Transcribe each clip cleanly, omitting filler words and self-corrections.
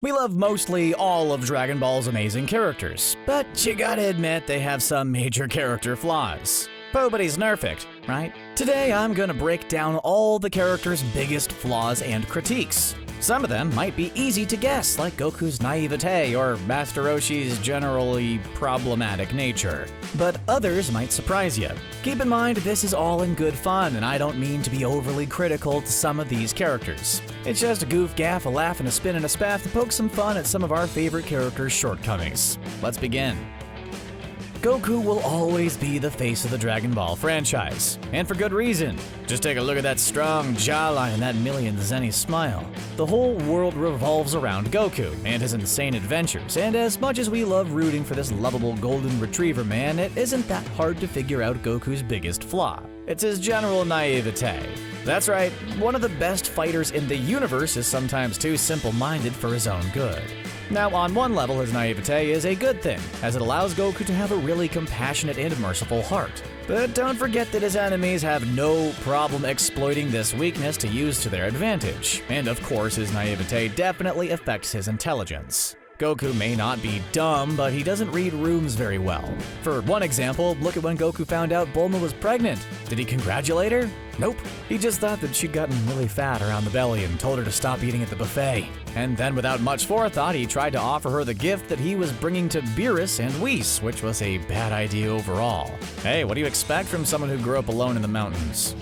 We love mostly all of Dragon Ball's amazing characters, but you gotta admit they have some major character flaws. Nobody's perfect, right? Today I'm gonna break down all the characters' biggest flaws and critiques. Some of them might be easy to guess, like Goku's naivete or Master Roshi's generally problematic nature. But others might surprise you. Keep in mind, this is all in good fun, and I don't mean to be overly critical to some of these characters. It's just a goof gaff, a laugh, and a spin and a spaff to poke some fun at some of our favorite characters' shortcomings. Let's begin. Goku will always be the face of the Dragon Ball franchise, and for good reason. Just take a look at that strong jawline and that million zenny smile. The whole world revolves around Goku and his insane adventures, and as much as we love rooting for this lovable golden retriever man, it isn't that hard to figure out Goku's biggest flaw. It's his general naivete. That's right, one of the best fighters in the universe is sometimes too simple-minded for his own good. Now, on one level, his naivete is a good thing, as it allows Goku to have a really compassionate and merciful heart. But don't forget that his enemies have no problem exploiting this weakness to use to their advantage. And of course, his naivete definitely affects his intelligence. Goku may not be dumb, but he doesn't read rooms very well. For one example, look at when Goku found out Bulma was pregnant. Did he congratulate her? Nope. He just thought that she'd gotten really fat around the belly and told her to stop eating at the buffet. And then without much forethought, he tried to offer her the gift that he was bringing to Beerus and Whis, which was a bad idea overall. Hey, what do you expect from someone who grew up alone in the mountains?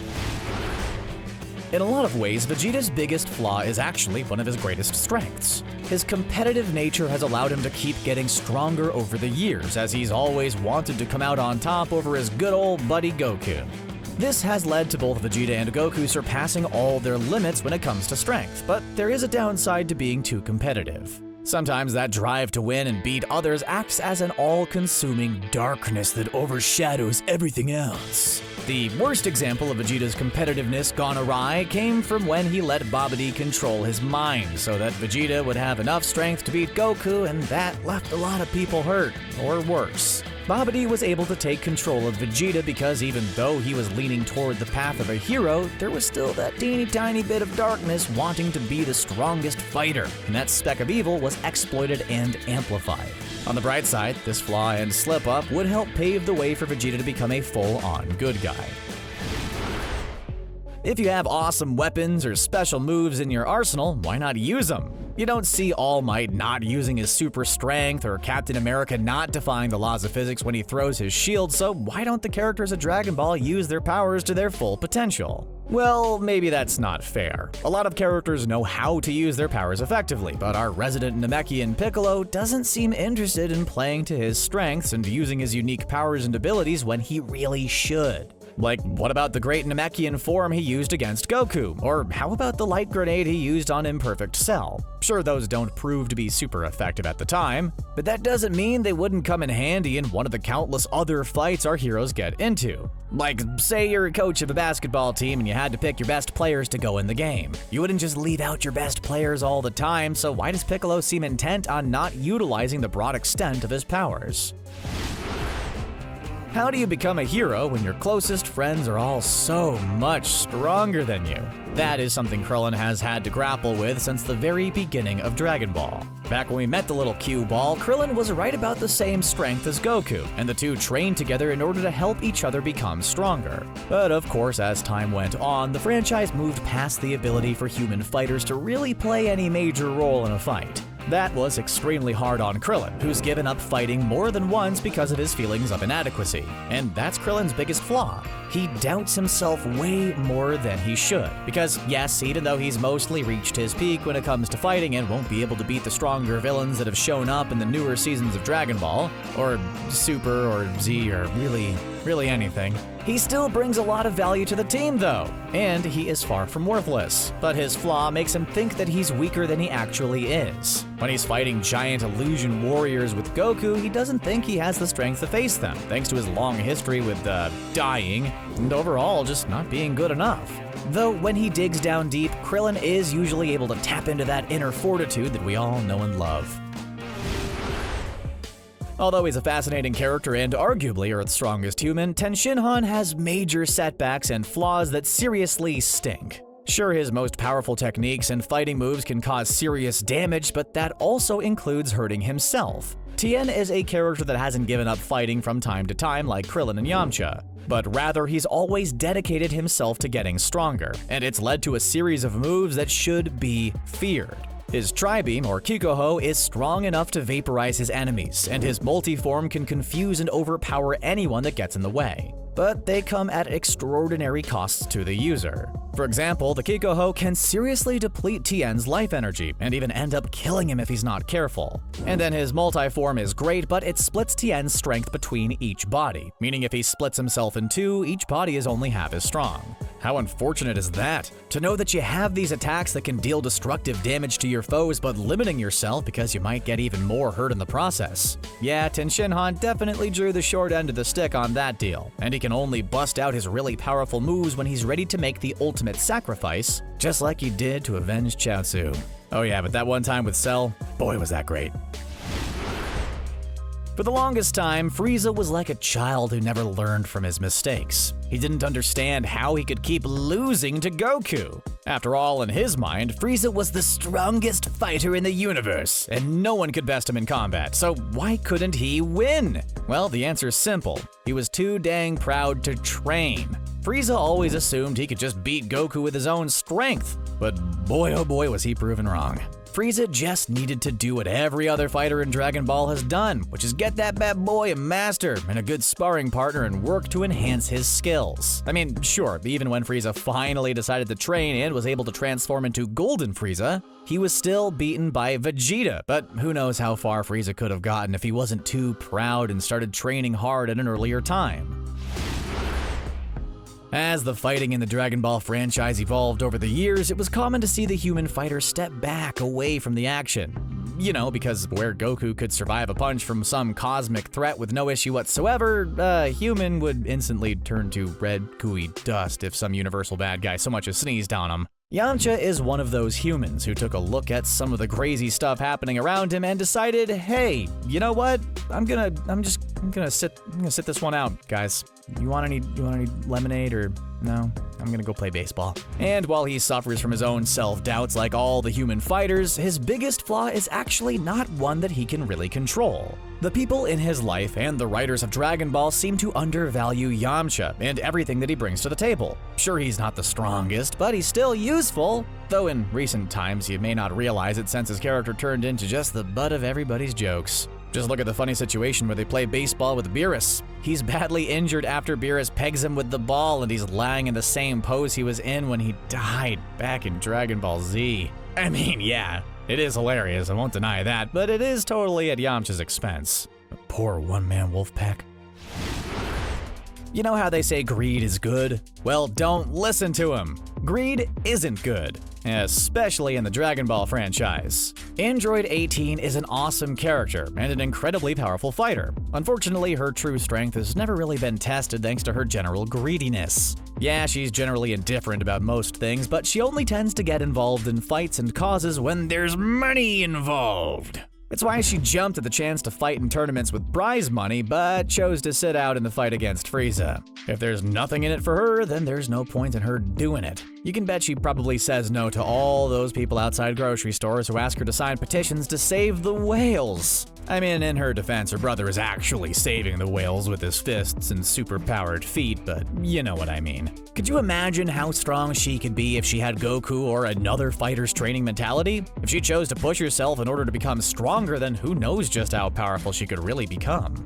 In a lot of ways, Vegeta's biggest flaw is actually one of his greatest strengths. His competitive nature has allowed him to keep getting stronger over the years, as he's always wanted to come out on top over his good old buddy Goku. This has led to both Vegeta and Goku surpassing all their limits when it comes to strength, but there is a downside to being too competitive. Sometimes that drive to win and beat others acts as an all-consuming darkness that overshadows everything else. The worst example of Vegeta's competitiveness gone awry came from when he let Babidi control his mind so that Vegeta would have enough strength to beat Goku, and that left a lot of people hurt, or worse. Babidi was able to take control of Vegeta because even though he was leaning toward the path of a hero, there was still that teeny tiny bit of darkness wanting to be the strongest fighter, and that speck of evil was exploited and amplified. On the bright side, this flaw and slip-up would help pave the way for Vegeta to become a full-on good guy. If you have awesome weapons or special moves in your arsenal, why not use them? You don't see All Might not using his super strength or Captain America not defying the laws of physics when he throws his shield, so why don't the characters of Dragon Ball use their powers to their full potential? Well, maybe that's not fair. A lot of characters know how to use their powers effectively, but our resident Namekian Piccolo doesn't seem interested in playing to his strengths and using his unique powers and abilities when he really should. Like, what about the great Namekian form he used against Goku? Or how about the light grenade he used on Imperfect Cell? Sure, those don't prove to be super effective at the time, but that doesn't mean they wouldn't come in handy in one of the countless other fights our heroes get into. Like, say you're a coach of a basketball team and you had to pick your best players to go in the game. You wouldn't just leave out your best players all the time, so why does Piccolo seem intent on not utilizing the broad extent of his powers? How do you become a hero when your closest friends are all so much stronger than you? That is something Crillon has had to grapple with since the very beginning of Dragon Ball. Back when we met the little cue ball, Crillon was right about the same strength as Goku, and the two trained together in order to help each other become stronger. But of course, as time went on, the franchise moved past the ability for human fighters to really play any major role in a fight. That was extremely hard on Krillin, who's given up fighting more than once because of his feelings of inadequacy. And that's Krillin's biggest flaw. He doubts himself way more than he should. Because yes, even though he's mostly reached his peak when it comes to fighting and won't be able to beat the stronger villains that have shown up in the newer seasons of Dragon Ball, or Super, or Z, or really anything, he still brings a lot of value to the team though, and he is far from worthless. But his flaw makes him think that he's weaker than he actually is. When he's fighting giant illusion warriors with Goku, he doesn't think he has the strength to face them, thanks to his long history with dying, and overall just not being good enough. Though when he digs down deep, Krillin is usually able to tap into that inner fortitude that we all know and love. Although he's a fascinating character and arguably Earth's strongest human, Shinhan has major setbacks and flaws that seriously stink. Sure, his most powerful techniques and fighting moves can cause serious damage, but that also includes hurting himself. Tien is a character that hasn't given up fighting from time to time like Krillin and Yamcha, but rather he's always dedicated himself to getting stronger, and it's led to a series of moves that should be feared. His Tri-Beam, or Kikoho, is strong enough to vaporize his enemies, and his multi-form can confuse and overpower anyone that gets in the way. But they come at extraordinary costs to the user. For example, the Kikoho can seriously deplete Tien's life energy, and even end up killing him if he's not careful. And then his multi-form is great, but it splits Tien's strength between each body, meaning if he splits himself in two, each body is only half as strong. How unfortunate is that? To know that you have these attacks that can deal destructive damage to your foes, but limiting yourself because you might get even more hurt in the process. Yeah, Shinhan definitely drew the short end of the stick on that deal, and he can only bust out his really powerful moves when he's ready to make the ultimate sacrifice, just like he did to avenge Chow. Oh yeah, but that one time with Cell, boy was that great. For the longest time, Frieza was like a child who never learned from his mistakes. He didn't understand how he could keep losing to Goku. After all, in his mind, Frieza was the strongest fighter in the universe, and no one could best him in combat, so why couldn't he win? Well, the answer's simple. He was too dang proud to train. Frieza always assumed he could just beat Goku with his own strength, but boy oh boy was he proven wrong. Frieza just needed to do what every other fighter in Dragon Ball has done, which is get that bad boy a master and a good sparring partner and work to enhance his skills. I mean, sure, even when Frieza finally decided to train and was able to transform into Golden Frieza, he was still beaten by Vegeta, but who knows how far Frieza could have gotten if he wasn't too proud and started training hard at an earlier time. As the fighting in the Dragon Ball franchise evolved over the years, it was common to see the human fighter step back away from the action. You know, because where Goku could survive a punch from some cosmic threat with no issue whatsoever, a human would instantly turn to red, gooey dust if some universal bad guy so much as sneezed on him. Yamcha is one of those humans who took a look at some of the crazy stuff happening around him and decided, hey, you know what? I'm gonna sit this one out, guys. You want any lemonade or no? I'm gonna go play baseball. And while he suffers from his own self-doubts like all the human fighters, his biggest flaw is actually not one that he can really control. The people in his life and the writers of Dragon Ball seem to undervalue Yamcha and everything that he brings to the table. Sure, he's not the strongest, but he's still useful. Though in recent times, you may not realize it since his character turned into just the butt of everybody's jokes. Just look at the funny situation where they play baseball with Beerus. He's badly injured after Beerus pegs him with the ball, and he's lying in the same pose he was in when he died back in Dragon Ball Z. I mean, yeah, it is hilarious, I won't deny that, but it is totally at Yamcha's expense. A poor one-man wolf pack. You know how they say greed is good? Well, don't listen to him. Greed isn't good, especially in the Dragon Ball franchise. Android 18 is an awesome character and an incredibly powerful fighter. Unfortunately, her true strength has never really been tested thanks to her general greediness. Yeah, she's generally indifferent about most things, but she only tends to get involved in fights and causes when there's money involved. It's why she jumped at the chance to fight in tournaments with prize money, but chose to sit out in the fight against Frieza. If there's nothing in it for her, then there's no point in her doing it. You can bet she probably says no to all those people outside grocery stores who ask her to sign petitions to save the whales. I mean, in her defense, her brother is actually saving the whales with his fists and superpowered feet, but you know what I mean. Could you imagine how strong she could be if she had Goku or another fighter's training mentality? If she chose to push herself in order to become stronger, then who knows just how powerful she could really become.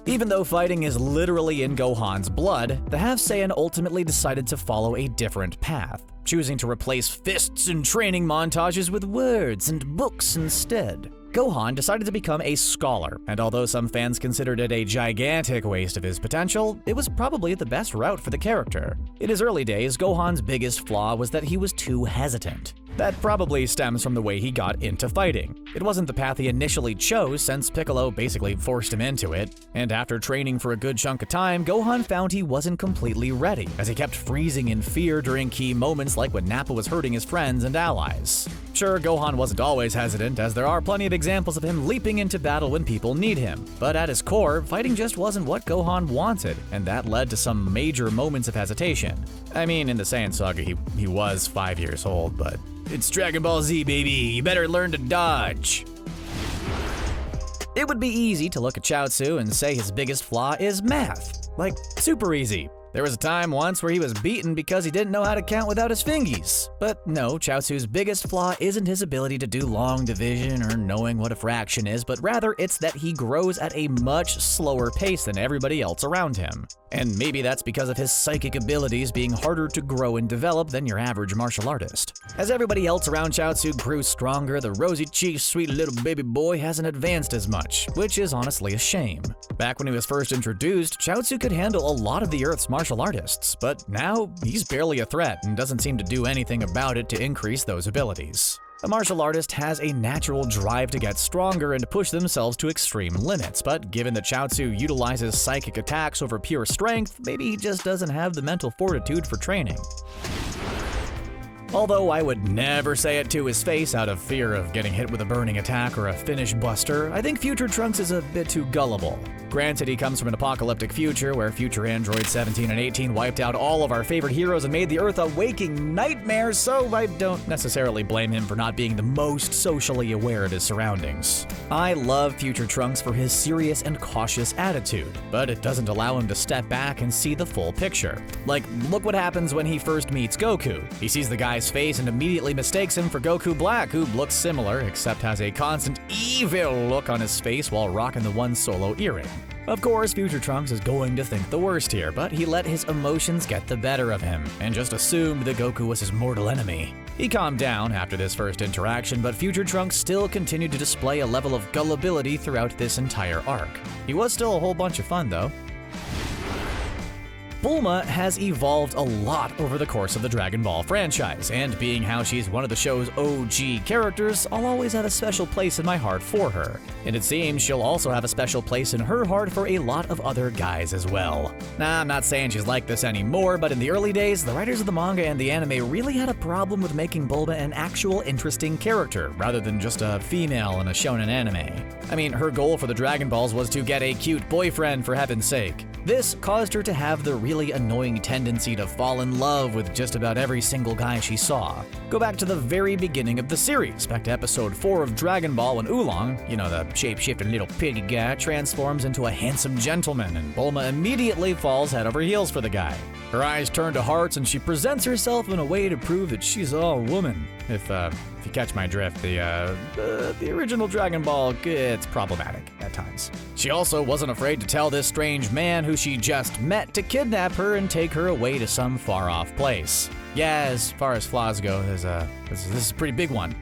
Even though fighting is literally in Gohan's blood, the Half-Saiyan ultimately decided to follow a different path, choosing to replace fists and training montages with words and books instead. Gohan decided to become a scholar, and although some fans considered it a gigantic waste of his potential, it was probably the best route for the character. In his early days, Gohan's biggest flaw was that he was too hesitant. That probably stems from the way he got into fighting. It wasn't the path he initially chose since Piccolo basically forced him into it, and after training for a good chunk of time, Gohan found he wasn't completely ready, as he kept freezing in fear during key moments like when Nappa was hurting his friends and allies. Sure, Gohan wasn't always hesitant, as there are plenty of examples of him leaping into battle when people need him. But at his core, fighting just wasn't what Gohan wanted, and that led to some major moments of hesitation. I mean, in the Saiyan Saga, he was 5 years old, but it's Dragon Ball Z, baby. You better learn to dodge. It would be easy to look at Chaozu and say his biggest flaw is math. Like, super easy. There was a time once where he was beaten because he didn't know how to count without his fingies. But no, Chaozu's biggest flaw isn't his ability to do long division or knowing what a fraction is, but rather it's that he grows at a much slower pace than everybody else around him. And maybe that's because of his psychic abilities being harder to grow and develop than your average martial artist. As everybody else around Chaozu grew stronger, the rosy-cheeked, sweet little baby boy hasn't advanced as much, which is honestly a shame. Back when he was first introduced, Chaozu could handle a lot of the Earth's martial artists, but now he's barely a threat and doesn't seem to do anything about it to increase those abilities. A martial artist has a natural drive to get stronger and to push themselves to extreme limits, but given that Chaozu utilizes psychic attacks over pure strength, maybe he just doesn't have the mental fortitude for training. Although I would never say it to his face out of fear of getting hit with a burning attack or a finish buster, I think future Trunks is a bit too gullible. Granted, he comes from an apocalyptic future where future androids 17 and 18 wiped out all of our favorite heroes and made the Earth a waking nightmare, so I don't necessarily blame him for not being the most socially aware of his surroundings. I love future Trunks for his serious and cautious attitude, but it doesn't allow him to step back and see the full picture. Like, look what happens when he first meets Goku. He sees the guy's face and immediately mistakes him for Goku Black, who looks similar except has a constant evil look on his face while rocking the one solo earring. Of course, future Trunks is going to think the worst here, but he let his emotions get the better of him and just assumed that Goku was his mortal enemy. He calmed down after this first interaction, but future Trunks still continued to display a level of gullibility throughout this entire arc. He was still a whole bunch of fun though. Bulma has evolved a lot over the course of the Dragon Ball franchise, and being how she's one of the show's OG characters, I'll always have a special place in my heart for her. And it seems she'll also have a special place in her heart for a lot of other guys as well. Nah, I'm not saying she's like this anymore, but in the early days, the writers of the manga and the anime really had a problem with making Bulma an actual interesting character, rather than just a female in a shonen anime. I mean, her goal for the Dragon Balls was to get a cute boyfriend, for heaven's sake. This caused her to have the really annoying tendency to fall in love with just about every single guy she saw. Go back to the very beginning of the series, back to episode 4 of Dragon Ball when Oolong, you know, the shape-shifting little piggy guy, transforms into a handsome gentleman, and Bulma immediately falls head over heels for the guy. Her eyes turn to hearts and she presents herself in a way to prove that she's all woman. If you catch my drift, the original Dragon Ball, it's problematic at times. She also wasn't afraid to tell this strange man who she just met to kidnap her and take her away to some far-off place. Yeah, as far as flaws go, this is a pretty big one.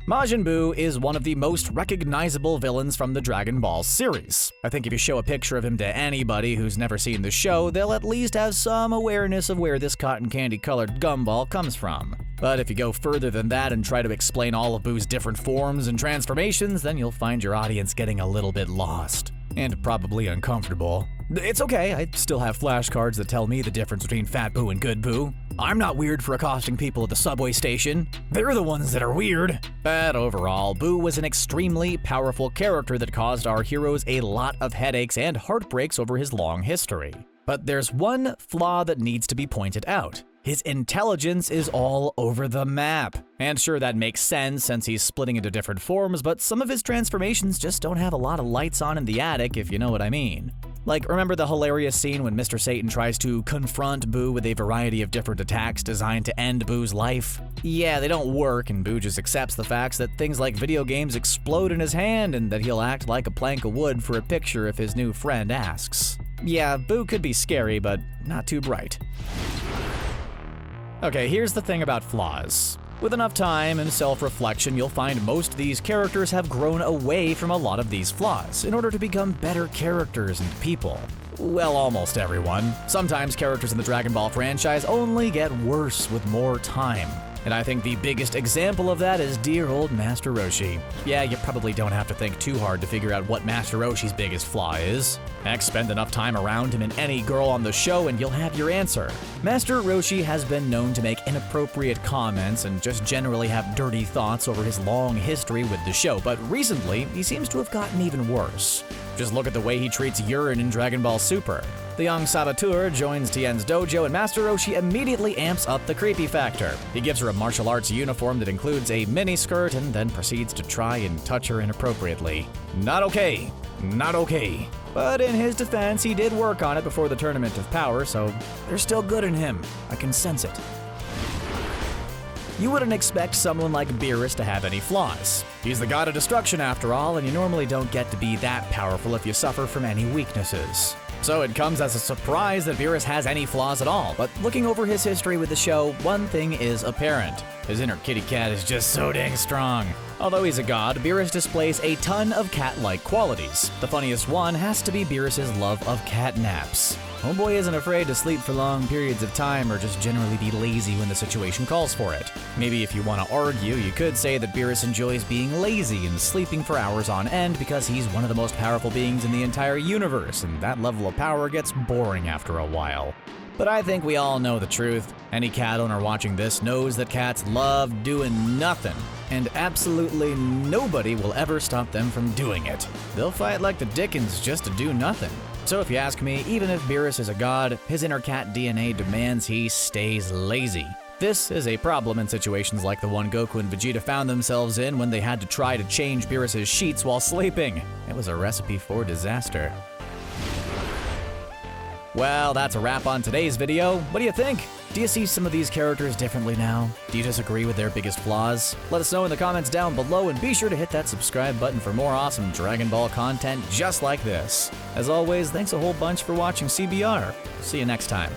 Majin Buu is one of the most recognizable villains from the Dragon Ball series. I think if you show a picture of him to anybody who's never seen the show, they'll at least have some awareness of where this cotton candy-colored gumball comes from. But if you go further than that and try to explain all of Buu's different forms and transformations, then you'll find your audience getting a little bit lost. And probably uncomfortable. It's okay, I still have flashcards that tell me the difference between Fat Buu and Good Buu. I'm not weird for accosting people at the subway station. They're the ones that are weird. But overall, Buu was an extremely powerful character that caused our heroes a lot of headaches and heartbreaks over his long history. But there's one flaw that needs to be pointed out. His intelligence is all over the map. And sure, that makes sense since he's splitting into different forms, but some of his transformations just don't have a lot of lights on in the attic, if you know what I mean. Like, remember the hilarious scene when Mr. Satan tries to confront Buu with a variety of different attacks designed to end Buu's life? Yeah, they don't work, and Buu just accepts the facts that things like video games explode in his hand and that he'll act like a plank of wood for a picture if his new friend asks. Yeah, Buu could be scary, but not too bright. Okay, here's the thing about flaws. With enough time and self-reflection, you'll find most of these characters have grown away from a lot of these flaws in order to become better characters and people. Well, almost everyone. Sometimes characters in the Dragon Ball franchise only get worse with more time. And I think the biggest example of that is dear old Master Roshi. Yeah, you probably don't have to think too hard to figure out what Master Roshi's biggest flaw is. Heck, spend enough time around him and any girl on the show and you'll have your answer. Master Roshi has been known to make inappropriate comments and just generally have dirty thoughts over his long history with the show, but recently, he seems to have gotten even worse. Just look at the way he treats urine in Dragon Ball Super. The young saboteur joins Tien's dojo and Master Roshi immediately amps up the creepy factor. He gives her a martial arts uniform that includes a mini-skirt and then proceeds to try and touch her inappropriately. Not okay. Not okay. But in his defense, he did work on it before the Tournament of Power, so there's still good in him. I can sense it. You wouldn't expect someone like Beerus to have any flaws. He's the god of destruction after all, and you normally don't get to be that powerful if you suffer from any weaknesses. So it comes as a surprise that Beerus has any flaws at all, but looking over his history with the show, one thing is apparent. His inner kitty cat is just so dang strong. Although he's a god, Beerus displays a ton of cat-like qualities. The funniest one has to be Beerus' love of cat naps. Homeboy isn't afraid to sleep for long periods of time or just generally be lazy when the situation calls for it. Maybe if you want to argue, you could say that Beerus enjoys being lazy and sleeping for hours on end because he's one of the most powerful beings in the entire universe, and that level of power gets boring after a while. But I think we all know the truth. Any cat owner watching this knows that cats love doing nothing, and absolutely nobody will ever stop them from doing it. They'll fight like the dickens just to do nothing. So if you ask me, even if Beerus is a god, his inner cat DNA demands he stays lazy. This is a problem in situations like the one Goku and Vegeta found themselves in when they had to try to change Beerus' sheets while sleeping. It was a recipe for disaster. Well, that's a wrap on today's video. What do you think? Do you see some of these characters differently now? Do you disagree with their biggest flaws? Let us know in the comments down below, and be sure to hit that subscribe button for more awesome Dragon Ball content just like this. As always, thanks a whole bunch for watching CBR. See you next time.